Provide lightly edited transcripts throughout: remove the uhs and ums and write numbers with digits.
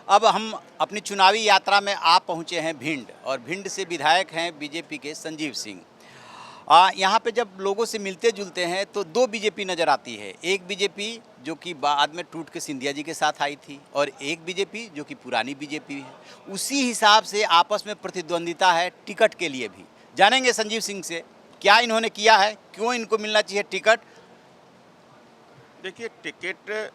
अब हम अपनी चुनावी यात्रा में आप पहुंचे हैं भिंड, और भिंड से विधायक हैं बीजेपी के संजीव सिंह। यहाँ पे जब लोगों से मिलते जुलते हैं तो दो बीजेपी नज़र आती है। एक बीजेपी जो कि बाद में टूट के सिंधिया जी के साथ आई थी, और एक बीजेपी जो कि पुरानी बीजेपी है। उसी हिसाब से आपस में प्रतिद्वंदिता है टिकट के लिए भी। जानेंगे संजीव सिंह से क्या इन्होंने किया है, क्यों इनको मिलना चाहिए टिकट। देखिए, टिकट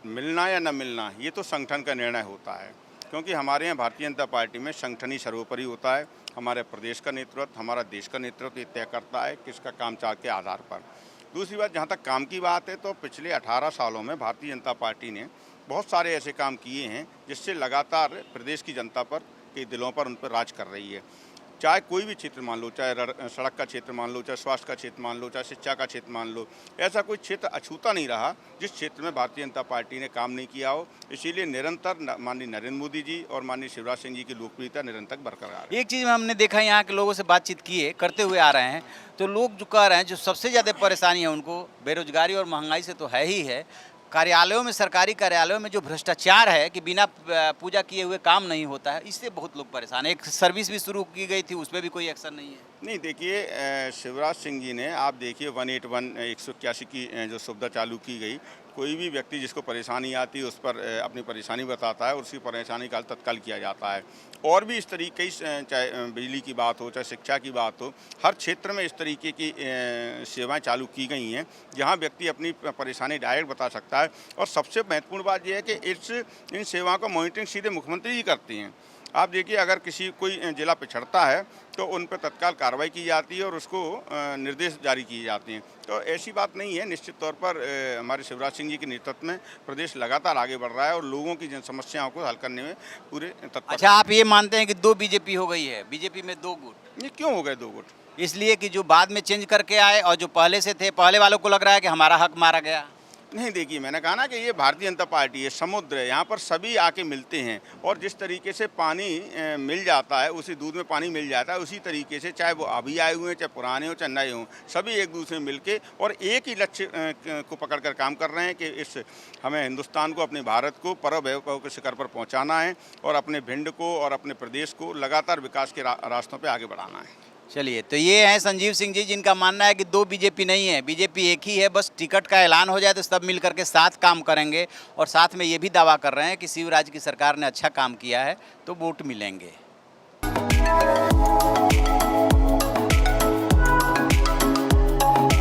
मिलना या न मिलना ये तो संगठन का निर्णय होता है, क्योंकि हमारे यहाँ भारतीय जनता पार्टी में संगठन ही सर्वोपरि होता है। हमारे प्रदेश का नेतृत्व, हमारा देश का नेतृत्व ये तय करता है किसका काम चाल के आधार पर। दूसरी बात, जहाँ तक काम की बात है, तो पिछले 18 सालों में भारतीय जनता पार्टी ने बहुत सारे ऐसे काम किए हैं जिससे लगातार प्रदेश की जनता पर के दिलों पर उन पर राज कर रही है। चाहे कोई भी क्षेत्र मान लो, चाहे सड़क का क्षेत्र मान लो, चाहे स्वास्थ्य का क्षेत्र मान लो, चाहे शिक्षा का क्षेत्र मान लो, ऐसा कोई क्षेत्र अछूता नहीं रहा जिस क्षेत्र में भारतीय जनता पार्टी ने काम नहीं किया हो। इसीलिए निरंतर माननीय नरेंद्र मोदी जी और माननीय शिवराज सिंह जी की लोकप्रियता निरंतर बरकरार है। एक चीज़ में हमने देखा, यहाँ के लोगों से बातचीत किए करते हुए आ रहे हैं, तो लोग जो कह रहे हैं जो सबसे ज़्यादा परेशानी है उनको बेरोजगारी और महंगाई से तो है ही है। कार्यालयों में, सरकारी कार्यालयों में जो भ्रष्टाचार है कि बिना पूजा किए हुए काम नहीं होता है, इससे बहुत लोग परेशान हैं। एक सर्विस भी शुरू की गई थी, उसमें भी कोई एक्शन नहीं है। नहीं, देखिए, शिवराज सिंह जी ने, आप देखिए 181 181 की जो सुविधा चालू की गई, कोई भी व्यक्ति जिसको परेशानी आती है उस पर अपनी परेशानी बताता है और उसकी परेशानी का हल तत्काल किया जाता है। और भी इस तरीके की, चाहे बिजली की बात हो, चाहे शिक्षा की बात हो, हर क्षेत्र में इस तरीके की सेवाएं चालू की गई हैं जहां व्यक्ति अपनी परेशानी डायरेक्ट बता सकता है। और सबसे महत्वपूर्ण बात यह है कि इन सेवाओं का मॉनिटरिंग सीधे मुख्यमंत्री जी करती हैं। आप देखिए, अगर कोई जिला पिछड़ता है तो उन पर तत्काल कार्रवाई की जाती है और उसको निर्देश जारी किए जाते हैं। तो ऐसी बात नहीं है। निश्चित तौर पर हमारे शिवराज सिंह जी के नेतृत्व में प्रदेश लगातार आगे बढ़ रहा है और लोगों की जन समस्याओं को हल करने में पूरे तत्पर। अच्छा, आप ये मानते हैं कि दो बीजेपी हो गई है, बीजेपी में दो गुट? ये क्यों हो गए दो गुट? इसलिए कि जो बाद में चेंज करके आए और जो पहले से थे, पहले वालों को लग रहा है कि हमारा हक मारा गया। नहीं, देखिए, मैंने कहा ना कि ये भारतीय जनता पार्टी है, समुद्र है, यहाँ पर सभी आके मिलते हैं। और जिस तरीके से पानी मिल जाता है, उसी दूध में पानी मिल जाता है, उसी तरीके से चाहे वो अभी आए हुए हैं, चाहे पुराने हों, चाहे नए हों, सभी एक दूसरे में मिलके और एक ही लक्ष्य को पकड़कर काम कर रहे हैं कि हमें हिंदुस्तान को, अपने भारत को परम वैभव के शिखर पर पहुँचाना है और अपने भिंड को और अपने प्रदेश को लगातार विकास के रास्तों पर आगे बढ़ाना है। चलिए, तो ये हैं संजीव सिंह जी, जिनका मानना है कि दो बीजेपी नहीं है, बीजेपी एक ही है। बस टिकट का ऐलान हो जाए तो सब मिल करके साथ काम करेंगे, और साथ में ये भी दावा कर रहे हैं कि शिवराज की सरकार ने अच्छा काम किया है तो वोट मिलेंगे।